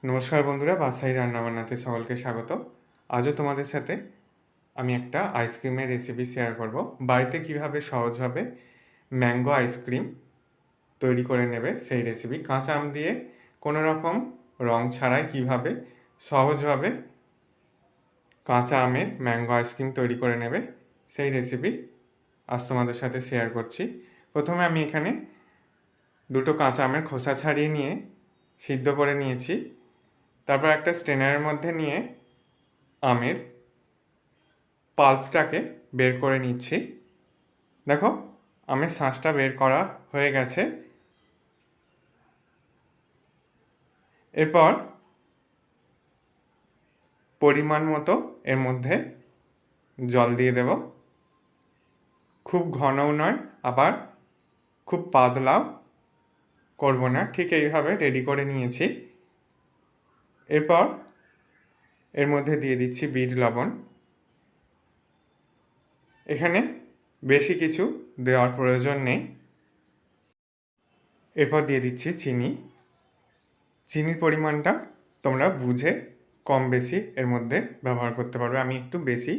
নমস্কার বন্ধুরা, বাসাই রান্নাবান্নাতে সকলকে স্বাগত। আজও তোমাদের সাথে আমি একটা আইসক্রিমের রেসিপি শেয়ার করব। বাড়িতে কিভাবে সহজভাবে ম্যাঙ্গো আইসক্রিম তৈরি করে নেবে সেই রেসিপি। কাঁচা আম দিয়ে কোনো রকম রং ছাড়াই কিভাবে সহজভাবে কাঁচা আমের ম্যাঙ্গো আইসক্রিম তৈরি করে নেবে সেই রেসিপি আজ তোমাদের সাথে শেয়ার করছি। প্রথমে আমি এখানে দুটো কাঁচা আমের খোসা ছাড়িয়ে নিয়ে সিদ্ধ করে নিয়েছি। তারপর একটা স্ট্রেনারের মধ্যে নিয়ে আমের পাল্পটাকে বের করে নিচ্ছি। দেখো, আমের শাঁসটা বের করা হয়ে গেছে। এরপর পরিমাণ মতো এর মধ্যে জল দিয়ে দেব। খুব ঘনও নয়, আবার খুব পাতলাও করব না, ঠিক এইভাবে রেডি করে নিয়েছি। এরপর এর মধ্যে দিয়ে দিচ্ছি বিট লবণ। এখানে বেশি কিছু দেওয়ার প্রয়োজন নেই। এরপর দিয়ে দিচ্ছি চিনি। চিনির পরিমাণটা তোমরা বুঝে কম বেশি এর মধ্যে ব্যবহার করতে পারবে। আমি একটু বেশি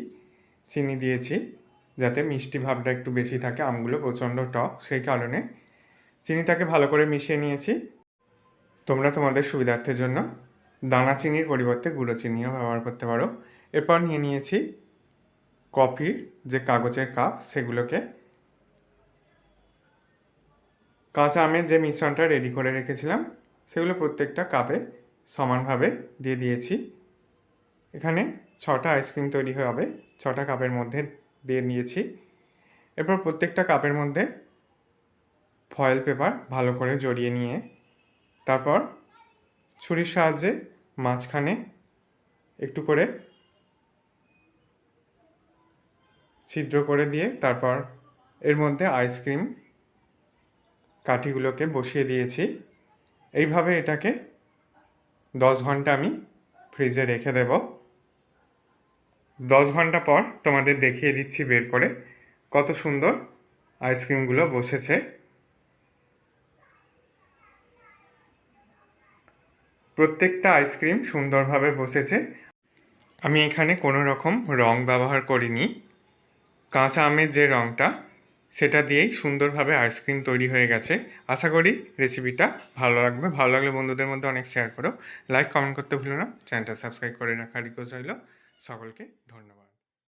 চিনি দিয়েছি যাতে মিষ্টি ভাবটা একটু বেশি থাকে। আমগুলো প্রচণ্ড টক, সেই কারণে চিনিটাকে ভালো করে মিশিয়ে নিয়েছি। তোমরা তোমাদের সুবিধার্থের জন্য দানা চিনির পরিবর্তে গুঁড়ো চিনিও ব্যবহার করতে পারো। এরপর নিয়ে নিয়েছি কফির যে কাগজের কাপ, সেগুলোকে কাঁচা আমের যে মিশ্রণটা রেডি করে রেখেছিলাম সেগুলো প্রত্যেকটা কাপে সমানভাবে দিয়ে দিয়েছি। এখানে 6টা আইসক্রিম তৈরি হবে, 6টা কাপের মধ্যে দিয়ে নিয়েছি। এরপর প্রত্যেকটা কাপের মধ্যে ফয়েল পেপার ভালো করে জড়িয়ে নিয়ে তারপর ছুরির সাহায্যে মাঝখানে একটু করে ছিদ্র করে দিয়ে তারপর এর মধ্যে আইসক্রিম কাঠিগুলোকে বসিয়ে দিয়েছি। এইভাবে এটাকে 10 ঘন্টা আমি ফ্রিজে রেখে দেব। 10 ঘন্টা পর তোমাদের দেখিয়ে দিচ্ছি বের করে কত সুন্দর আইসক্রিমগুলো বসেছে। প্রত্যেকটা আইসক্রিম সুন্দরভাবে বসেছে। আমি এখানে কোনো রকম রং ব্যবহার করিনি। কাঁচা আমের যে রংটা সেটা দিয়েই সুন্দরভাবে আইসক্রিম তৈরি হয়ে গেছে। আশা করি রেসিপিটা ভালো লাগবে। ভালো লাগলে বন্ধুদের মধ্যে অনেক শেয়ার করো। লাইক কমেন্ট করতে ভুলো না। চ্যানেলটা সাবস্ক্রাইব করে রাখার রিকোয়েস্ট রইল। সকলকে ধন্যবাদ।